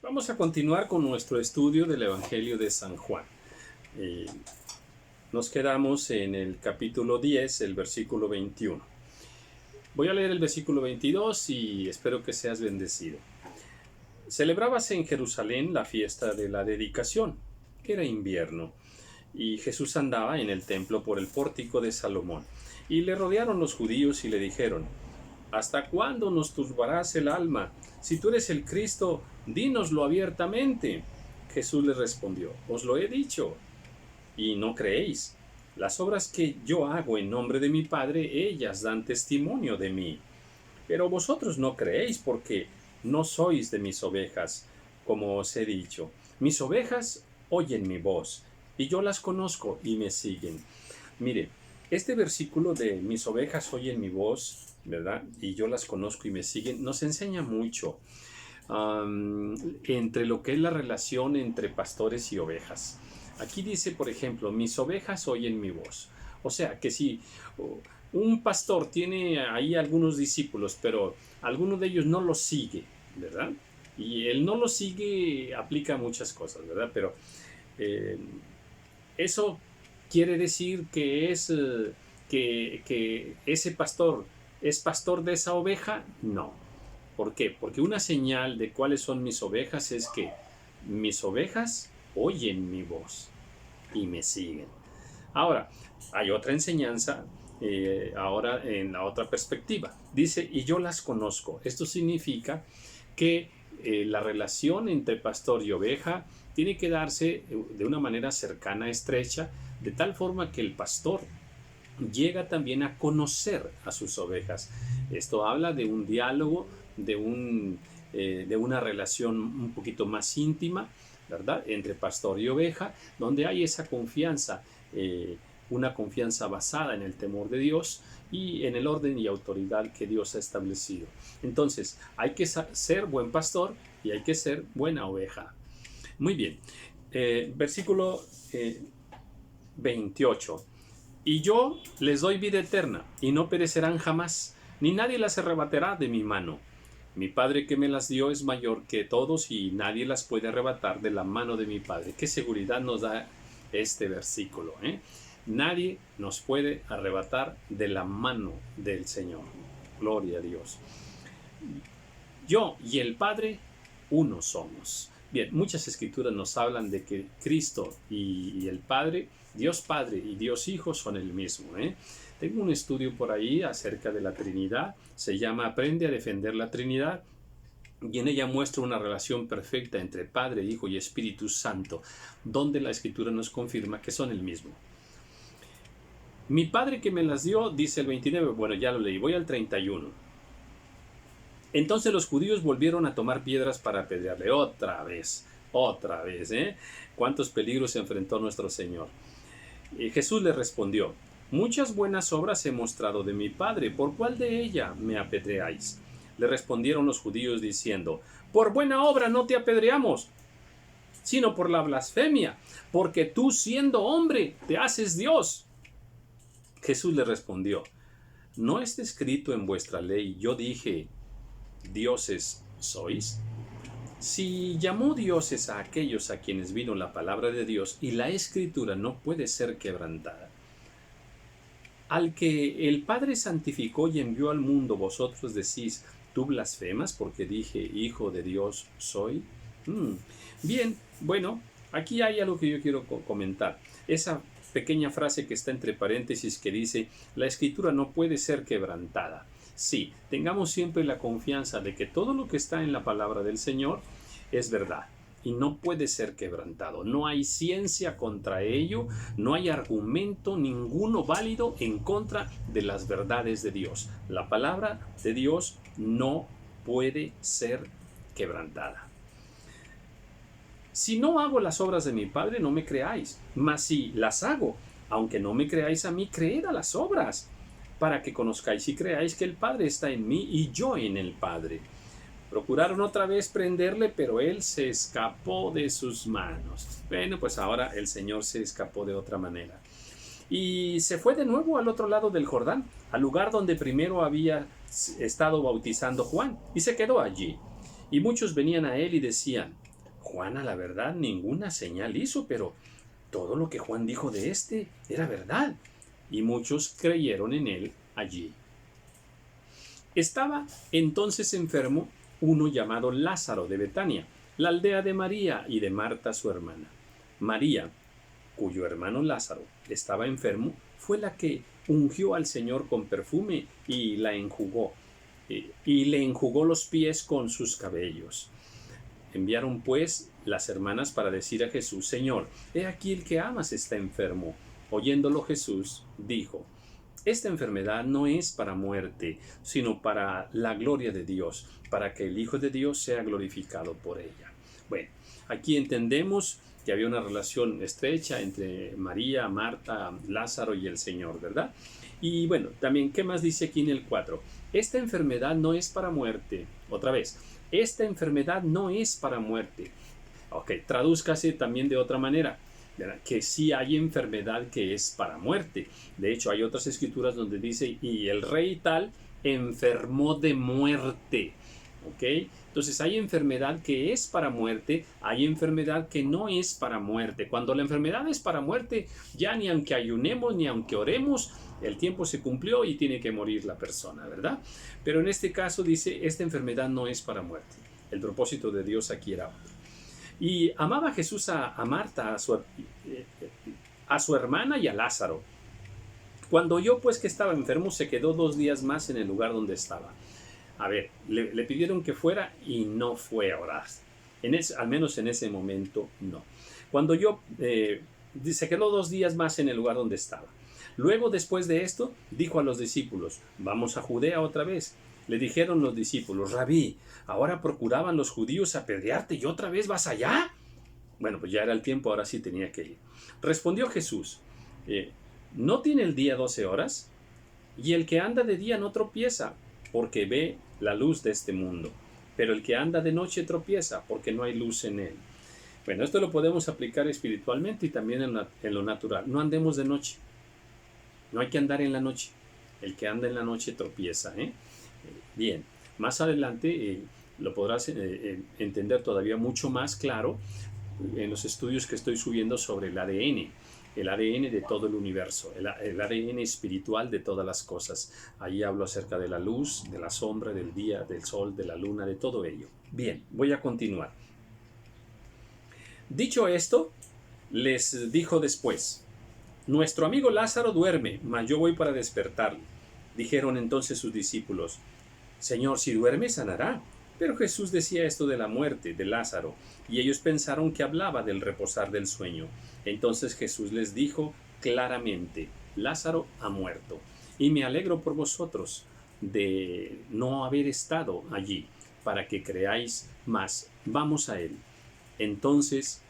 Vamos a continuar con nuestro estudio del Evangelio de San Juan. Nos quedamos en el capítulo 10, el versículo 21. Voy a leer el versículo 22 y espero que seas bendecido. Celebrábase en Jerusalén la fiesta de la dedicación. Era invierno y Jesús andaba en el templo por el pórtico de Salomón. Y le rodearon los judíos y le dijeron: ¿Hasta cuándo nos turbarás el alma? Si tú eres el Cristo, dínoslo abiertamente. Jesús les respondió: Os lo he dicho, y no creéis. Las obras que yo hago en nombre de mi Padre, ellas dan testimonio de mí. Pero vosotros no creéis porque no sois de mis ovejas, como os he dicho. Mis ovejas oyen mi voz, y yo las conozco y me siguen. Mire, este versículo de mis ovejas oyen mi voz, ¿verdad? Y yo las conozco y me siguen, nos enseña mucho entre lo que es la relación entre pastores y ovejas. Aquí dice, por ejemplo, mis ovejas oyen mi voz. O sea, que si un pastor tiene ahí algunos discípulos, pero alguno de ellos no lo sigue, ¿verdad? Y él no lo sigue, aplica muchas cosas, ¿verdad? Pero eso quiere decir que que ese pastor es pastor de esa oveja. No. ¿Por qué? Porque una señal de cuáles son mis ovejas es que mis ovejas oyen mi voz y me siguen. Ahora, hay otra enseñanza ahora en la otra perspectiva. Dice, y yo las conozco. Esto significa que la relación entre pastor y oveja tiene que darse de una manera cercana, estrecha, de tal forma que el pastor llega también a conocer a sus ovejas. Esto habla de un diálogo, de una relación un poquito más íntima, ¿verdad?, entre pastor y oveja, donde hay esa confianza, una confianza basada en el temor de Dios y en el orden y autoridad que Dios ha establecido. Entonces, hay que ser buen pastor y hay que ser buena oveja. Muy bien. Versículo 28. Y yo les doy vida eterna, y no perecerán jamás, ni nadie las arrebatará de mi mano. Mi Padre que me las dio es mayor que todos, y nadie las puede arrebatar de la mano de mi Padre. Qué seguridad nos da este versículo, ¿eh? Nadie nos puede arrebatar de la mano del Señor. Gloria a Dios. Yo y el Padre, uno somos. Bien, muchas escrituras nos hablan de que Cristo y el Padre, Dios Padre y Dios Hijo son el mismo, ¿eh? Tengo un estudio por ahí acerca de la Trinidad, se llama Aprende a defender la Trinidad, y en ella muestra una relación perfecta entre Padre, Hijo y Espíritu Santo, donde la Escritura nos confirma que son el mismo. Mi Padre que me las dio, dice el 29, bueno, ya lo leí, voy al 31. Entonces los judíos volvieron a tomar piedras para apedrearle. Otra vez, ¿eh? ¿Cuántos peligros enfrentó nuestro Señor? Jesús le respondió: muchas buenas obras he mostrado de mi Padre, ¿por cuál de ella me apedreáis? Le respondieron los judíos diciendo: por buena obra no te apedreamos, sino por la blasfemia, porque tú, siendo hombre, te haces Dios. Jesús le respondió: ¿no está escrito en vuestra ley, yo dije, dioses sois? Si llamó dioses a aquellos a quienes vino la palabra de Dios, y la Escritura no puede ser quebrantada, al que el Padre santificó y envió al mundo, vosotros decís, ¿tú blasfemas porque dije, hijo de Dios soy? Bien, bueno, aquí hay algo que yo quiero comentar. Esa pequeña frase que está entre paréntesis que dice, la Escritura no puede ser quebrantada. Sí, tengamos siempre la confianza de que todo lo que está en la palabra del Señor es verdad y no puede ser quebrantado. No hay ciencia contra ello, no hay argumento ninguno válido en contra de las verdades de Dios. La palabra de Dios no puede ser quebrantada. Si no hago las obras de mi Padre, no me creáis, mas si las hago, aunque no me creáis a mí, creed a las obras, para que conozcáis y creáis que el Padre está en mí y yo en el Padre. Procuraron otra vez prenderle, pero él se escapó de sus manos. Bueno, pues ahora el Señor se escapó de otra manera. Y se fue de nuevo al otro lado del Jordán, al lugar donde primero había estado bautizando Juan, y se quedó allí. Y muchos venían a él y decían, Juan, a la verdad, ninguna señal hizo, pero todo lo que Juan dijo de éste era verdad, y muchos creyeron en él allí. Estaba entonces enfermo uno llamado Lázaro de Betania, la aldea de María y de Marta su hermana. María, cuyo hermano Lázaro estaba enfermo, fue la que ungió al Señor con perfume y le enjugó los pies con sus cabellos. Enviaron pues las hermanas para decir a Jesús: Señor, he aquí el que amas está enfermo. Oyéndolo Jesús dijo: esta enfermedad no es para muerte, sino para la gloria de Dios, para que el Hijo de Dios sea glorificado por ella. Bueno, aquí entendemos que había una relación estrecha entre María, Marta, Lázaro y el Señor, ¿verdad? Y bueno, también, ¿qué más dice aquí en el 4? Esta enfermedad no es para muerte. Otra vez, esta enfermedad no es para muerte. Ok, tradúzcase también de otra manera, ¿verdad? Que sí hay enfermedad que es para muerte. De hecho, hay otras escrituras donde dice: y el rey tal enfermó de muerte. ¿Ok? Entonces hay enfermedad que es para muerte, hay enfermedad que no es para muerte. Cuando la enfermedad es para muerte, ya ni aunque ayunemos, ni aunque oremos, el tiempo se cumplió y tiene que morir la persona, ¿verdad? Pero en este caso dice: esta enfermedad no es para muerte. El propósito de Dios aquí era otro. Y amaba Jesús a Marta, a su hermana y a Lázaro. Cuando oyó pues que estaba enfermo, se quedó 2 días más en el lugar donde estaba. A ver, le pidieron que fuera y no fue a orar. Al menos en ese momento, no. Cuando se quedó 2 días más en el lugar donde estaba. Luego, después de esto, dijo a los discípulos: vamos a Judea otra vez. Le dijeron los discípulos: Rabí, ahora procuraban los judíos apedrearte y otra vez vas allá. Bueno, pues ya era el tiempo, ahora sí tenía que ir. Respondió Jesús: ¿no tiene el día 12 horas? Y el que anda de día no tropieza, porque ve la luz de este mundo. Pero el que anda de noche tropieza, porque no hay luz en él. Bueno, esto lo podemos aplicar espiritualmente y también en lo natural. No andemos de noche. No hay que andar en la noche. El que anda en la noche tropieza. Bien, más adelante lo podrás entender todavía mucho más claro en los estudios que estoy subiendo sobre el ADN de todo el universo, el ADN espiritual de todas las cosas. Ahí hablo acerca de la luz, de la sombra, del día, del sol, de la luna, de todo ello. Bien, voy a continuar. Dicho esto, les dijo después: nuestro amigo Lázaro duerme, mas yo voy para despertarle. Dijeron entonces sus discípulos: Señor, si duerme, sanará. Pero Jesús decía esto de la muerte de Lázaro, y ellos pensaron que hablaba del reposar del sueño. Entonces Jesús les dijo claramente: Lázaro ha muerto, y me alegro por vosotros de no haber estado allí, para que creáis más. Vamos a él. Entonces,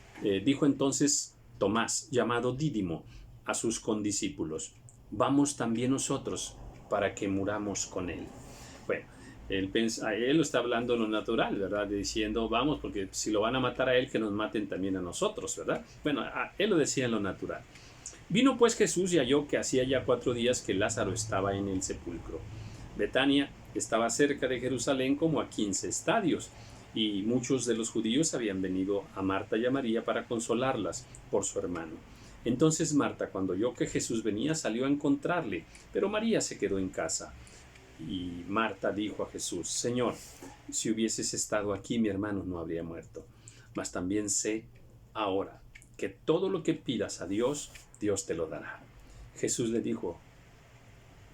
dijo entonces Tomás, llamado Dídimo, a sus condiscípulos: vamos también nosotros, para que muramos con él. Bueno, él lo está hablando en lo natural, ¿verdad? Diciendo: vamos, porque si lo van a matar a él, que nos maten también a nosotros, ¿verdad? Bueno, él lo decía en lo natural. Vino pues Jesús y halló que hacía ya 4 días que Lázaro estaba en el sepulcro. Betania estaba cerca de Jerusalén como a 15 estadios, y muchos de los judíos habían venido a Marta y a María para consolarlas por su hermano. Entonces Marta, cuando oyó que Jesús venía, salió a encontrarle, pero María se quedó en casa. Y Marta dijo a Jesús: Señor, si hubieses estado aquí, mi hermano no habría muerto. Mas también sé ahora que todo lo que pidas a Dios, Dios te lo dará. Jesús le dijo: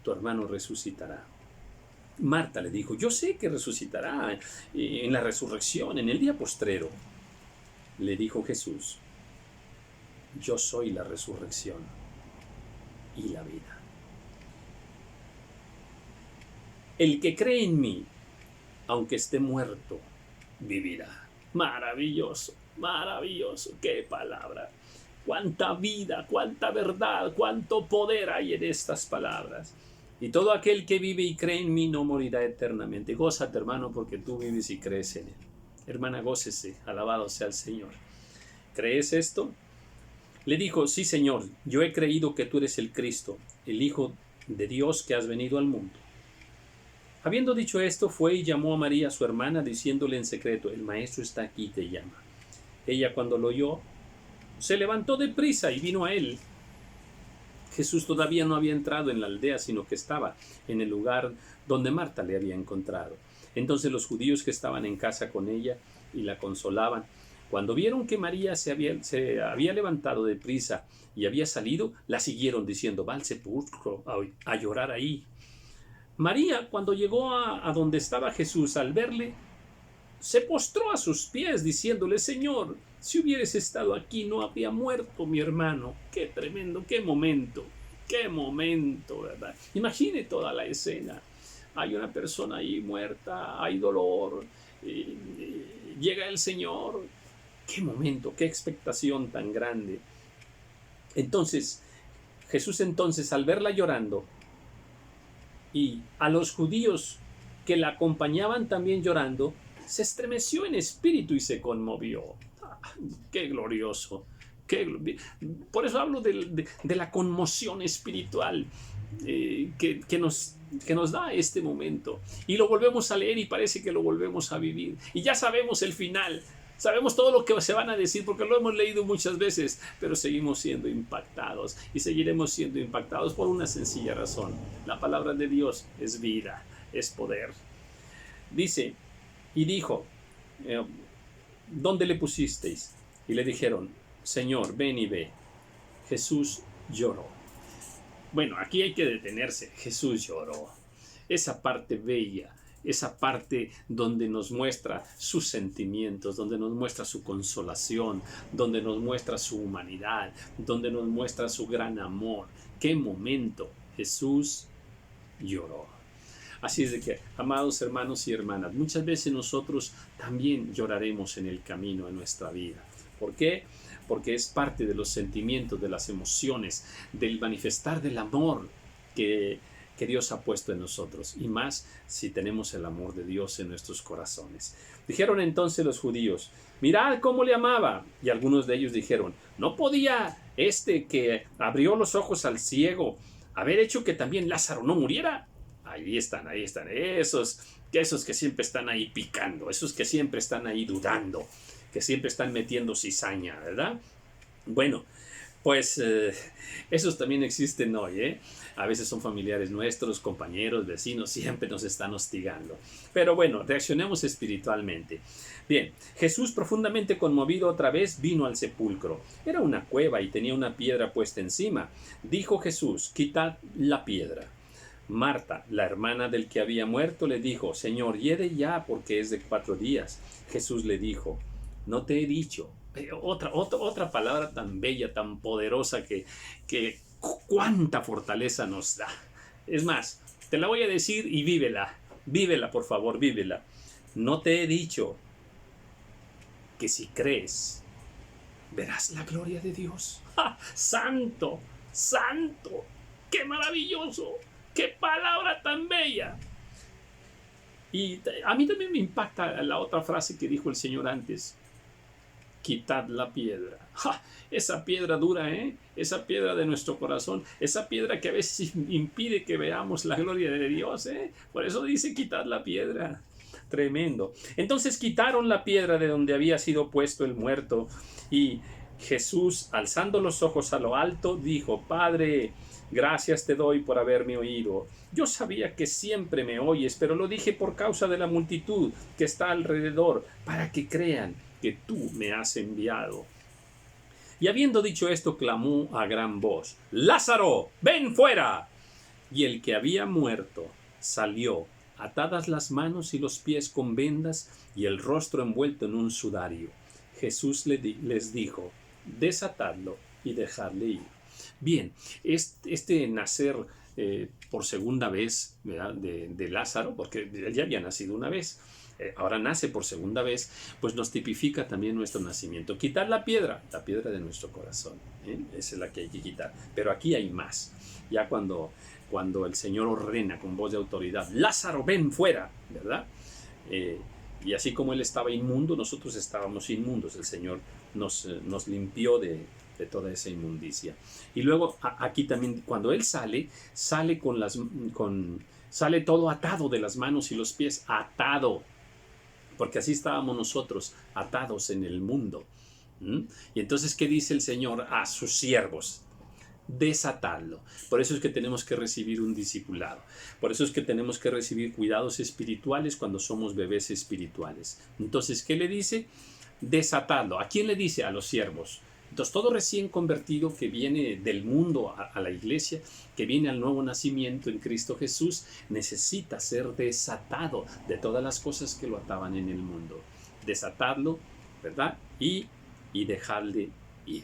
tu hermano resucitará. Marta le dijo: yo sé que resucitará en la resurrección, en el día postrero. Le dijo Jesús: yo soy la resurrección y la vida. El que cree en mí, aunque esté muerto, vivirá. Maravilloso, maravilloso, qué palabra. Cuánta vida, cuánta verdad, cuánto poder hay en estas palabras. Y todo aquel que vive y cree en mí no morirá eternamente. Gózate, hermano, porque tú vives y crees en él. Hermana, gócese, alabado sea el Señor. ¿Crees esto? Le dijo: sí, Señor, yo he creído que tú eres el Cristo, el Hijo de Dios que has venido al mundo. Habiendo dicho esto, fue y llamó a María, su hermana, diciéndole en secreto: el maestro está aquí y te llama. Ella, cuando lo oyó, se levantó deprisa y vino a él. Jesús todavía no había entrado en la aldea, sino que estaba en el lugar donde Marta le había encontrado. Entonces los judíos que estaban en casa con ella y la consolaban, cuando vieron que María se había levantado deprisa y había salido, la siguieron diciendo: va al sepulcro a llorar ahí. María, cuando llegó a donde estaba Jesús, al verle, se postró a sus pies diciéndole: Señor, si hubieras estado aquí no habría muerto mi hermano. Qué tremendo, qué momento, ¿verdad? Imagine toda la escena. Hay una persona ahí muerta, hay dolor, llega el Señor. Qué momento, qué expectación tan grande. Entonces, Jesús al verla llorando, y a los judíos que la acompañaban también llorando, se estremeció en espíritu y se conmovió. ¡Qué glorioso! Por eso hablo de la conmoción espiritual que nos da este momento. Y lo volvemos a leer y parece que lo volvemos a vivir. Y ya sabemos el final. Sabemos todo lo que se van a decir porque lo hemos leído muchas veces, pero seguimos siendo impactados y seguiremos siendo impactados por una sencilla razón. La palabra de Dios es vida, es poder. Dice, y dijo: ¿dónde le pusisteis? Y le dijeron: Señor, ven y ve. Jesús lloró. Bueno, aquí hay que detenerse. Jesús lloró. Esa parte bella, esa parte donde nos muestra sus sentimientos, donde nos muestra su consolación, donde nos muestra su humanidad, donde nos muestra su gran amor. ¡Qué momento! Jesús lloró. Así es de que, amados hermanos y hermanas, muchas veces nosotros también lloraremos en el camino de nuestra vida. ¿Por qué? Porque es parte de los sentimientos, de las emociones, del manifestar del amor que Dios ha puesto en nosotros, y más si tenemos el amor de Dios en nuestros corazones. Dijeron entonces los judíos: mirad cómo le amaba. Y algunos de ellos dijeron: ¿no podía este que abrió los ojos al ciego haber hecho que también Lázaro no muriera? Ahí están, esos que siempre están ahí picando, esos que siempre están ahí dudando, que siempre están metiendo cizaña, ¿verdad? Bueno, pues esos también existen hoy, ¿eh? A veces son familiares nuestros, compañeros, vecinos, siempre nos están hostigando. Pero bueno, reaccionemos espiritualmente. Bien, Jesús, profundamente conmovido, otra vez vino al sepulcro. Era una cueva y tenía una piedra puesta encima. Dijo Jesús: quitad la piedra. Marta, la hermana del que había muerto, le dijo: Señor, hiede ya, porque es de 4 días. Jesús le dijo: no te he dicho. Otra palabra tan bella, tan poderosa que cuánta fortaleza nos da. Es más, te la voy a decir y vívela. Vívela, por favor, vívela. No te he dicho que si crees, verás la gloria de Dios. ¡Ja! ¡Santo! ¡Santo! ¡Qué maravilloso! ¡Qué palabra tan bella! Y a mí también me impacta la otra frase que dijo el Señor antes: quitad la piedra. ¡Ja! Esa piedra dura, esa piedra de nuestro corazón, esa piedra que a veces impide que veamos la gloria de Dios, por eso dice: quitad la piedra. Tremendo. Entonces quitaron la piedra de donde había sido puesto el muerto, y Jesús, alzando los ojos a lo alto, dijo: Padre, gracias te doy por haberme oído. Yo sabía que siempre me oyes, pero lo dije por causa de la multitud que está alrededor, para que crean que tú me has enviado. Y habiendo dicho esto, clamó a gran voz: Lázaro, ven fuera. Y el que había muerto salió, atadas las manos y los pies con vendas y el rostro envuelto en un sudario. Jesús les dijo: desatadlo y dejadle ir. Bien, este nacer por segunda vez, ¿verdad?, de Lázaro, porque él ya había nacido una vez, ahora nace por segunda vez, pues nos tipifica también nuestro nacimiento. Quitar la piedra de nuestro corazón, esa es la que hay que quitar. Pero aquí hay más. Ya cuando el Señor ordena con voz de autoridad: Lázaro, ven fuera, ¿verdad? Y así como él estaba inmundo, nosotros estábamos inmundos. El Señor nos limpió de toda esa inmundicia. Y luego aquí también, cuando él sale todo atado de las manos y los pies, atado, porque así estábamos nosotros, atados en el mundo. ¿Mm? Y entonces, ¿qué dice el Señor a sus siervos? Desatadlo. Por eso es que tenemos que recibir un discipulado. Por eso es que tenemos que recibir cuidados espirituales cuando somos bebés espirituales. Entonces, ¿qué le dice? Desatadlo. ¿A quién le dice? A los siervos. Entonces, todo recién convertido que viene del mundo a la iglesia, que viene al nuevo nacimiento en Cristo Jesús, necesita ser desatado de todas las cosas que lo ataban en el mundo. Desatadlo, ¿verdad? Y dejarle ir.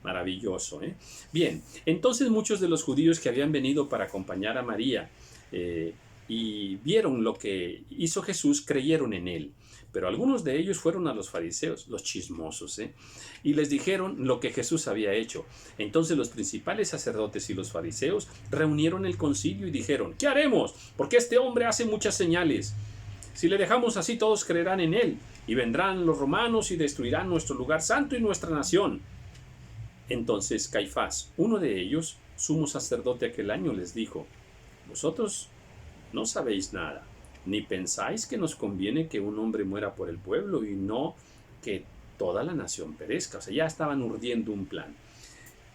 Maravilloso, ¿eh? Bien, entonces muchos de los judíos que habían venido para acompañar a María y vieron lo que hizo Jesús, creyeron en él. Pero algunos de ellos fueron a los fariseos, los chismosos, y les dijeron lo que Jesús había hecho. Entonces los principales sacerdotes y los fariseos reunieron el concilio y dijeron: ¿qué haremos? Porque este hombre hace muchas señales. Si le dejamos así, todos creerán en él, y vendrán los romanos y destruirán nuestro lugar santo y nuestra nación. Entonces Caifás, uno de ellos, sumo sacerdote aquel año, les dijo: vosotros no sabéis nada, ni pensáis que nos conviene que un hombre muera por el pueblo y no que toda la nación perezca. O sea, ya estaban urdiendo un plan.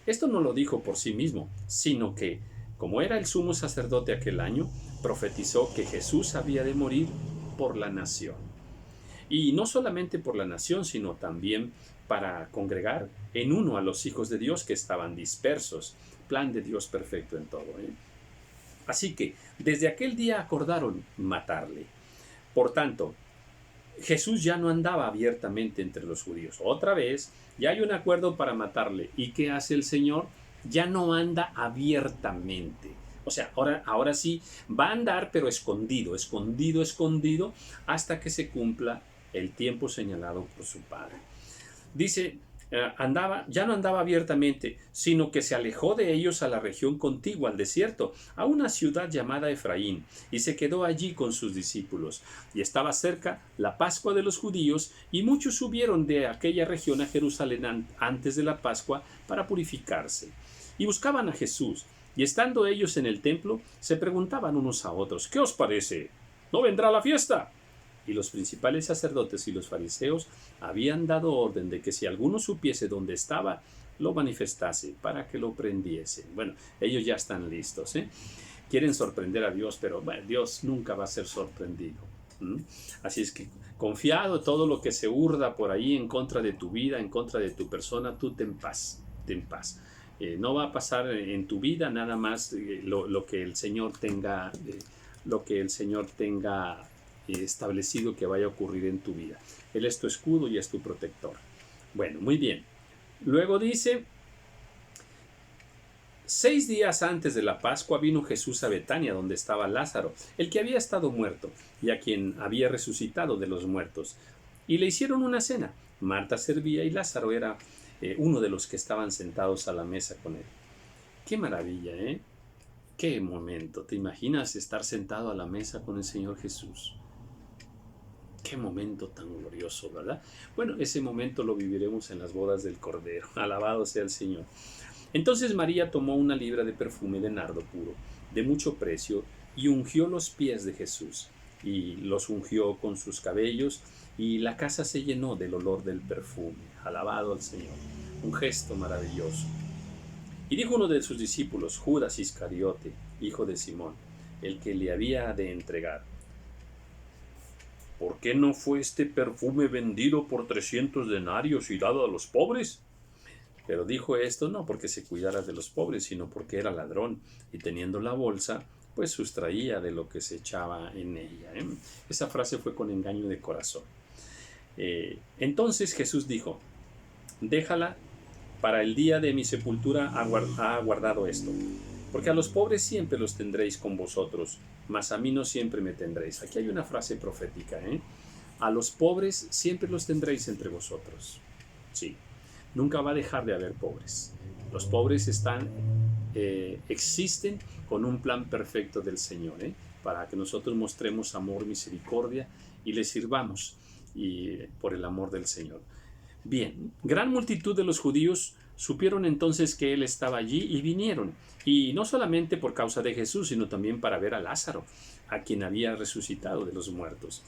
Esto no lo dijo por sí mismo, sino que, como era el sumo sacerdote aquel año, profetizó que Jesús había de morir por la nación. Y no solamente por la nación, sino también para congregar en uno a los hijos de Dios que estaban dispersos. Plan de Dios perfecto en todo, ¿eh? Así que desde aquel día acordaron matarle. Por tanto, Jesús ya no andaba abiertamente entre los judíos. Otra vez, ya hay un acuerdo para matarle. ¿Y qué hace el Señor? Ya no anda abiertamente. O sea, ahora sí va a andar, pero escondido, hasta que se cumpla el tiempo señalado por su Padre. Dice, ya no andaba abiertamente, sino que se alejó de ellos a la región contigua al desierto, a una ciudad llamada Efraín, y se quedó allí con sus discípulos. Y estaba cerca la Pascua de los judíos, y muchos subieron de aquella región a Jerusalén antes de la Pascua para purificarse. Y buscaban a Jesús, y estando ellos en el templo, se preguntaban unos a otros: ¿qué os parece? ¿No vendrá la fiesta? Y los principales sacerdotes y los fariseos habían dado orden de que si alguno supiese dónde estaba, lo manifestase para que lo prendiesen. Bueno, ellos ya están listos, ¿eh? Quieren sorprender a Dios, pero bueno, Dios nunca va a ser sorprendido. Así es que, confiado, todo lo que se urda por ahí en contra de tu vida, en contra de tu persona, tú ten paz, ten paz. No va a pasar en tu vida nada más lo que el Señor tenga, establecido que vaya a ocurrir en tu vida. Él es tu escudo y es tu protector. Bueno, muy bien. Luego dice: 6 días antes de la Pascua vino Jesús a Betania, donde estaba Lázaro, el que había estado muerto, y a quien había resucitado de los muertos. Y le hicieron una cena. Marta servía y Lázaro era uno de los que estaban sentados a la mesa con él. ¡Qué maravilla, eh! ¡Qué momento! ¿Te imaginas estar sentado a la mesa con el Señor Jesús? Qué momento tan glorioso, ¿verdad? Bueno, ese momento lo viviremos en las bodas del Cordero. Alabado sea el Señor. Entonces María tomó una libra de perfume de nardo puro, de mucho precio, y ungió los pies de Jesús, y los ungió con sus cabellos, y la casa se llenó del olor del perfume. Alabado al Señor. Un gesto maravilloso. Y dijo uno de sus discípulos, Judas Iscariote, hijo de Simón, el que le había de entregar: ¿por qué no fue este perfume vendido por 300 denarios y dado a los pobres? Pero dijo esto no porque se cuidara de los pobres, sino porque era ladrón, y teniendo la bolsa, pues sustraía de lo que se echaba en ella. Esa frase fue con engaño de corazón. Entonces Jesús dijo: déjala, para el día de mi sepultura ha guardado esto. Porque a los pobres siempre los tendréis con vosotros, mas a mí no siempre me tendréis. Aquí hay una frase profética, ¿eh? A los pobres siempre los tendréis entre vosotros. Sí, nunca va a dejar de haber pobres. Los pobres existen con un plan perfecto del Señor, para que nosotros mostremos amor, misericordia y les sirvamos por el amor del Señor. Bien, gran multitud de los judíos supieron entonces que él estaba allí y vinieron, y no solamente por causa de Jesús, sino también para ver a Lázaro, a quien había resucitado de los muertos.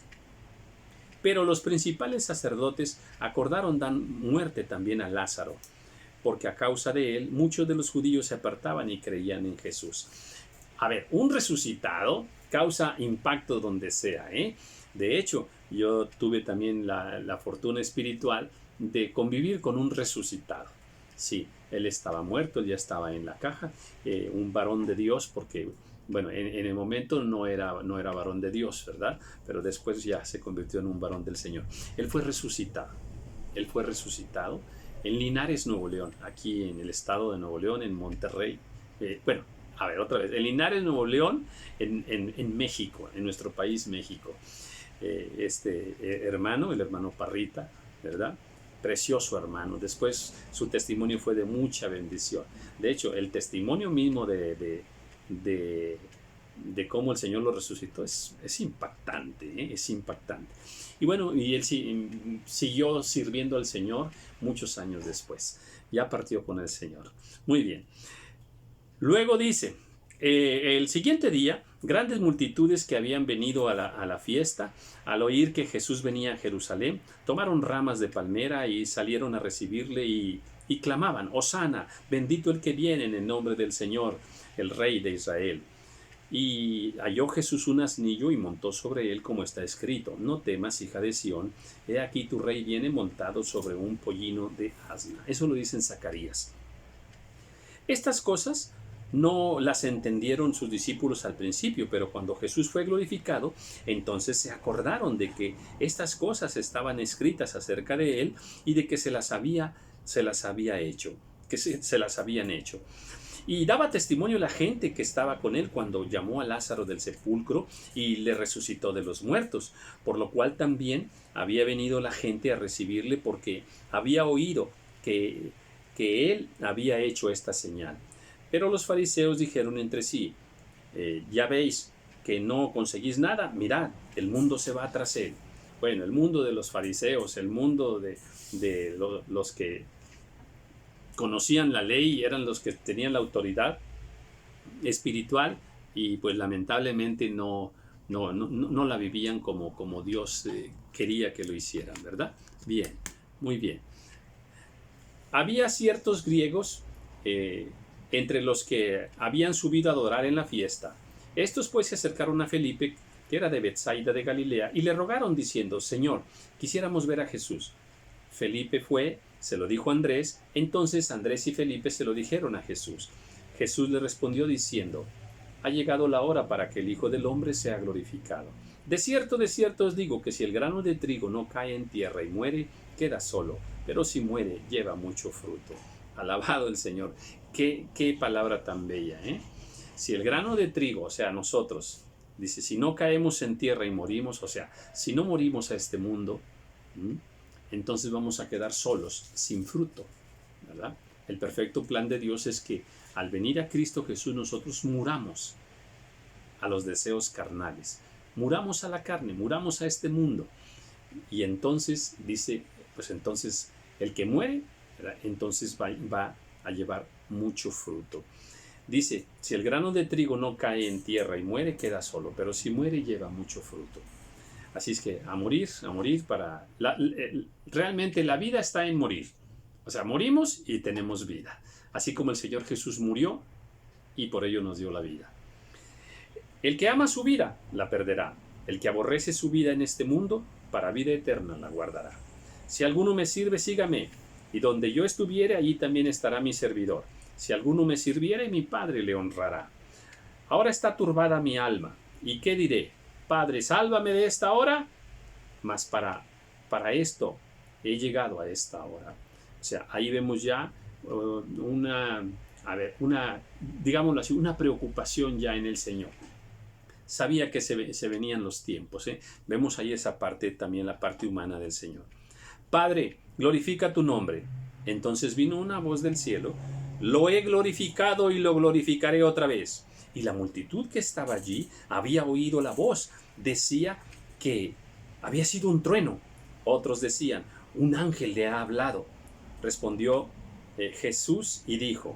Pero los principales sacerdotes acordaron dar muerte también a Lázaro, porque a causa de él muchos de los judíos se apartaban y creían en Jesús. A ver, un resucitado causa impacto donde sea, ¿eh? De hecho, yo tuve también la fortuna espiritual de convivir con un resucitado. Sí, él estaba muerto, él ya estaba en la caja, un varón de Dios, porque, bueno, en el momento no era varón de Dios, ¿verdad? Pero después ya se convirtió en un varón del Señor. Él fue resucitado en Linares, Nuevo León, aquí en el estado de Nuevo León, en Monterrey. Bueno, a ver, otra vez, en Linares, Nuevo León, en México, en nuestro país, México. Hermano, el hermano Parrita, ¿verdad? Precioso hermano. Después su testimonio fue de mucha bendición. De hecho, el testimonio mismo de cómo el Señor lo resucitó es impactante, ¿eh? Es impactante. Y bueno, y él siguió sirviendo al Señor muchos años después. Ya partió con el Señor. Muy bien. Luego dice, el siguiente día, grandes multitudes que habían venido a la fiesta, al oír que Jesús venía a Jerusalén, tomaron ramas de palmera y salieron a recibirle y clamaban, Hosana, bendito el que viene en el nombre del Señor, el Rey de Israel. Y halló Jesús un asnillo y montó sobre él, como está escrito, no temas, hija de Sión, he aquí tu rey viene montado sobre un pollino de asna. Eso lo dice en Zacarías. Estas cosas no las entendieron sus discípulos al principio, pero cuando Jesús fue glorificado, entonces se acordaron de que estas cosas estaban escritas acerca de él y de que se las habían hecho. Y daba testimonio la gente que estaba con él cuando llamó a Lázaro del sepulcro y le resucitó de los muertos, por lo cual también había venido la gente a recibirle porque había oído que él había hecho esta señal. Pero los fariseos dijeron entre sí, ya veis que no conseguís nada, mirad, el mundo se va tras él. Bueno, el mundo de los fariseos, el mundo de los que conocían la ley, eran los que tenían la autoridad espiritual y pues lamentablemente no la vivían como Dios quería que lo hicieran, ¿verdad? Bien, muy bien. Había ciertos griegos entre los que habían subido a adorar en la fiesta. Estos pues se acercaron a Felipe, que era de Betsaida de Galilea, y le rogaron diciendo, Señor, quisiéramos ver a Jesús. Felipe fue, se lo dijo a Andrés, entonces Andrés y Felipe se lo dijeron a Jesús. Jesús le respondió diciendo, ha llegado la hora para que el Hijo del Hombre sea glorificado. De cierto os digo que si el grano de trigo no cae en tierra y muere, queda solo, pero si muere, lleva mucho fruto. Alabado el Señor. Qué palabra tan bella, ¿eh? Si el grano de trigo, o sea, nosotros, dice, si no caemos en tierra y morimos, o sea, si no morimos a este mundo, entonces vamos a quedar solos, sin fruto, ¿verdad? El perfecto plan de Dios es que al venir a Cristo Jesús nosotros muramos a los deseos carnales, muramos a la carne, muramos a este mundo. Y entonces, dice, pues entonces el que muere, ¿verdad? Entonces va a llevar mucho fruto. Dice, si el grano de trigo no cae en tierra y muere, queda solo, pero si muere, lleva mucho fruto. Así es que a morir para... realmente la vida está en morir. O sea, morimos y tenemos vida. Así como el Señor Jesús murió y por ello nos dio la vida. El que ama su vida, la perderá. El que aborrece su vida en este mundo, para vida eterna la guardará. Si alguno me sirve, sígame. Y donde yo estuviere, allí también estará mi servidor. Si alguno me sirviere, mi Padre le honrará. Ahora está turbada mi alma. ¿Y qué diré? Padre, sálvame de esta hora. Mas para esto he llegado a esta hora. O sea, ahí vemos ya digámoslo así, una preocupación ya en el Señor. Sabía que se venían los tiempos. Vemos ahí esa parte, también la parte humana del Señor. Padre, glorifica tu nombre. Entonces vino una voz del cielo. Lo he glorificado y lo glorificaré otra vez. Y la multitud que estaba allí había oído la voz. Decía que había sido un trueno. Otros decían, un ángel le ha hablado. Respondió Jesús y dijo,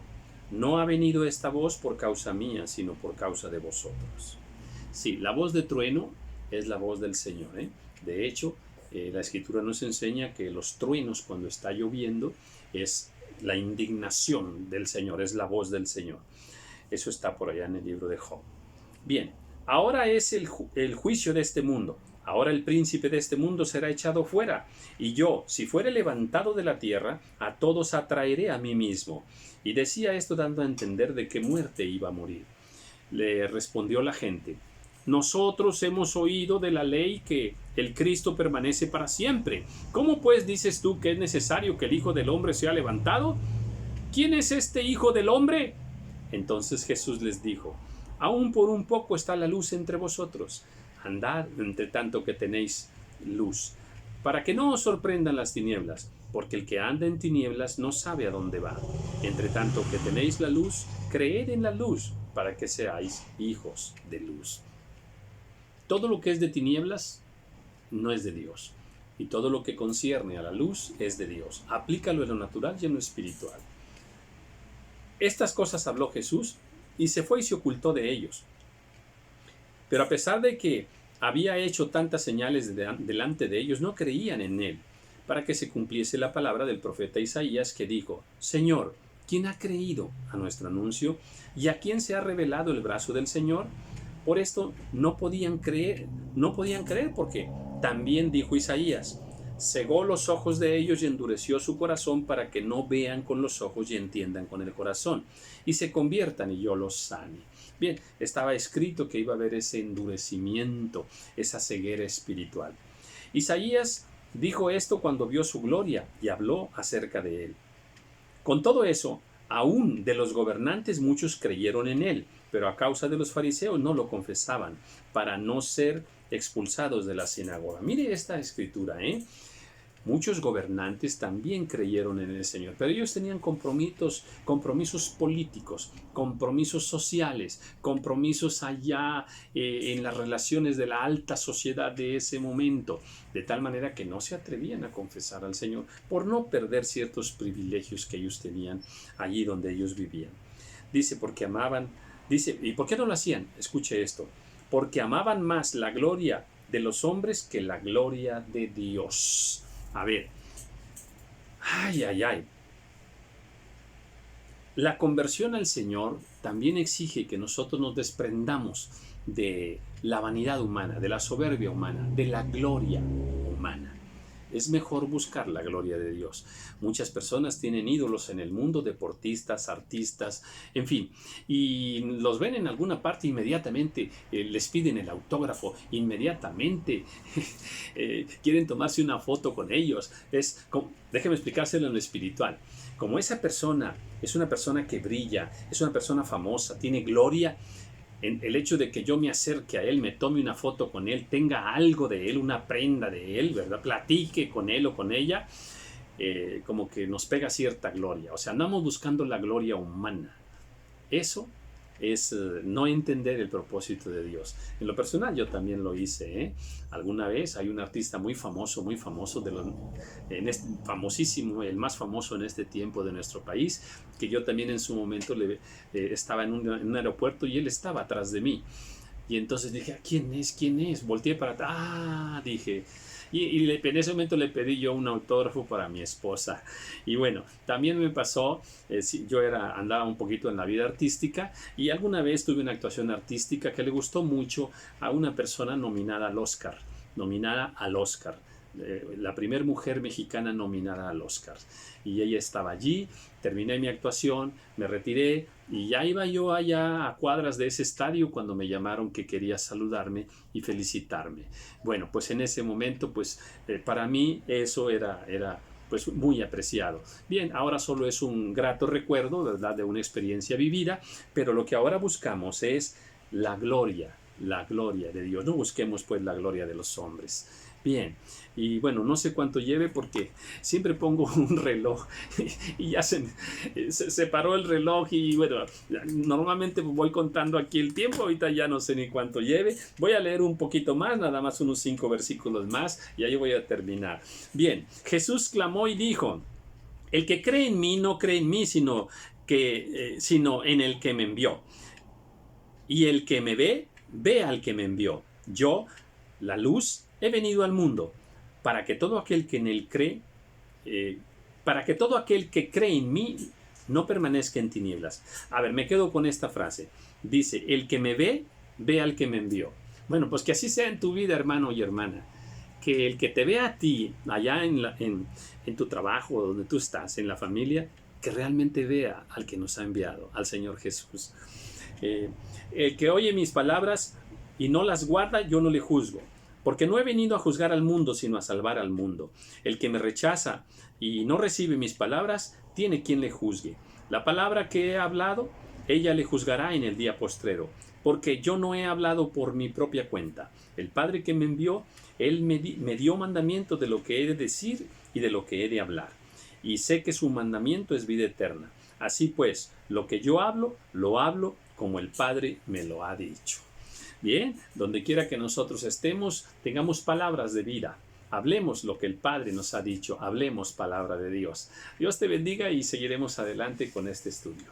no ha venido esta voz por causa mía, sino por causa de vosotros. Sí, la voz de trueno es la voz del Señor. De hecho, La Escritura nos enseña que los truenos cuando está lloviendo es la indignación del Señor, es la voz del Señor. Eso está por allá en el libro de Job. Bien, ahora es el juicio de este mundo. Ahora el príncipe de este mundo será echado fuera, y yo, si fuere levantado de la tierra, a todos atraeré a mí mismo. Y decía esto dando a entender de qué muerte iba a morir. Le respondió la gente: nosotros hemos oído de la ley que el Cristo permanece para siempre. ¿Cómo pues dices tú que es necesario que el Hijo del Hombre sea levantado? ¿Quién es este Hijo del Hombre? Entonces Jesús les dijo: aún por un poco está la luz entre vosotros. Andad entre tanto que tenéis luz, para que no os sorprendan las tinieblas, porque el que anda en tinieblas no sabe a dónde va. Entre tanto que tenéis la luz, creed en la luz, para que seáis hijos de luz. Todo lo que es de tinieblas no es de Dios, y todo lo que concierne a la luz es de Dios. Aplícalo en lo natural y en lo espiritual. Estas cosas habló Jesús, y se fue y se ocultó de ellos. Pero a pesar de que había hecho tantas señales delante de ellos, no creían en él, para que se cumpliese la palabra del profeta Isaías, que dijo: Señor, ¿quién ha creído a nuestro anuncio? ¿Y a quién se ha revelado el brazo del Señor? Por esto no podían creer porque también dijo Isaías: cegó los ojos de ellos y endureció su corazón, para que no vean con los ojos y entiendan con el corazón, y se conviertan y yo los sane. Bien, estaba escrito que iba a haber ese endurecimiento, esa ceguera espiritual. Isaías dijo esto cuando vio su gloria y habló acerca de él. Con todo eso, aún de los gobernantes muchos creyeron en él, pero a causa de los fariseos no lo confesaban, para no ser expulsados de la sinagoga. Mire esta escritura, Muchos gobernantes también creyeron en el Señor, pero ellos tenían compromisos políticos, compromisos sociales, compromisos allá en las relaciones de la alta sociedad de ese momento, de tal manera que no se atrevían a confesar al Señor por no perder ciertos privilegios que ellos tenían allí donde ellos vivían. Dice, ¿y por qué no lo hacían? Escuche esto: porque amaban más la gloria de los hombres que la gloria de Dios. A ver, la conversión al Señor también exige que nosotros nos desprendamos de la vanidad humana, de la soberbia humana, de la gloria humana. Es mejor buscar la gloria de Dios. Muchas personas tienen ídolos en el mundo, deportistas, artistas, en fin, y los ven en alguna parte, inmediatamente les piden el autógrafo, inmediatamente quieren tomarse una foto con ellos. Déjeme explicárselo en lo espiritual. Como esa persona es una persona que brilla, es una persona famosa, tiene gloria, el hecho de que yo me acerque a él, me tome una foto con él, tenga algo de él, una prenda de él, ¿verdad? Platique con él o con ella, como que nos pega cierta gloria. O sea, andamos buscando la gloria humana. Eso es no entender el propósito de Dios. En lo personal yo también lo hice. Alguna vez hay un artista muy famoso, famosísimo, el más famoso en este tiempo de nuestro país, que yo también en su momento estaba en un aeropuerto y él estaba atrás de mí. Y entonces dije: ¿quién es? ¿Quién es? Volteé para atrás. Dije... Y en ese momento le pedí yo un autógrafo para mi esposa. Y bueno, también me pasó, yo andaba un poquito en la vida artística, y alguna vez tuve una actuación artística que le gustó mucho a una persona nominada al Oscar. La primera mujer mexicana nominada al Oscar. Y ella estaba allí, terminé mi actuación, me retiré, y ya iba yo allá a cuadras de ese estadio cuando me llamaron que quería saludarme y felicitarme. Bueno, pues en ese momento, pues para mí eso era pues muy apreciado. Bien, ahora solo es un grato recuerdo, ¿verdad?, de una experiencia vivida, pero lo que ahora buscamos es la gloria de Dios. No busquemos pues la gloria de los hombres. Bien, y bueno, no sé cuánto lleve porque siempre pongo un reloj y ya se paró el reloj, y bueno, normalmente voy contando aquí el tiempo, ahorita ya no sé ni cuánto lleve. Voy a leer un poquito más, nada más unos 5 versículos más, y ahí voy a terminar. Bien, Jesús clamó y dijo: el que cree en mí no cree en mí, sino en el que me envió. Y el que me ve al que me envió. Yo, la luz, he venido al mundo, para que todo aquel que en él cree, para que todo aquel que cree en mí no permanezca en tinieblas. A ver, me quedo con esta frase. Dice, el que me ve, ve al que me envió. Bueno, pues que así sea en tu vida, hermano y hermana. Que el que te vea a ti, allá en tu trabajo, donde tú estás, en la familia, que realmente vea al que nos ha enviado, al Señor Jesús. El que oye mis palabras y no las guarda, yo no le juzgo. Porque no he venido a juzgar al mundo, sino a salvar al mundo. El que me rechaza y no recibe mis palabras, tiene quien le juzgue. La palabra que he hablado, ella le juzgará en el día postrero. Porque yo no he hablado por mi propia cuenta. El Padre que me envió, Él me dio mandamiento de lo que he de decir y de lo que he de hablar. Y sé que su mandamiento es vida eterna. Así pues, lo que yo hablo, lo hablo como el Padre me lo ha dicho. Bien, donde quiera que nosotros estemos, tengamos palabras de vida. Hablemos lo que el Padre nos ha dicho. Hablemos palabra de Dios. Dios te bendiga y seguiremos adelante con este estudio.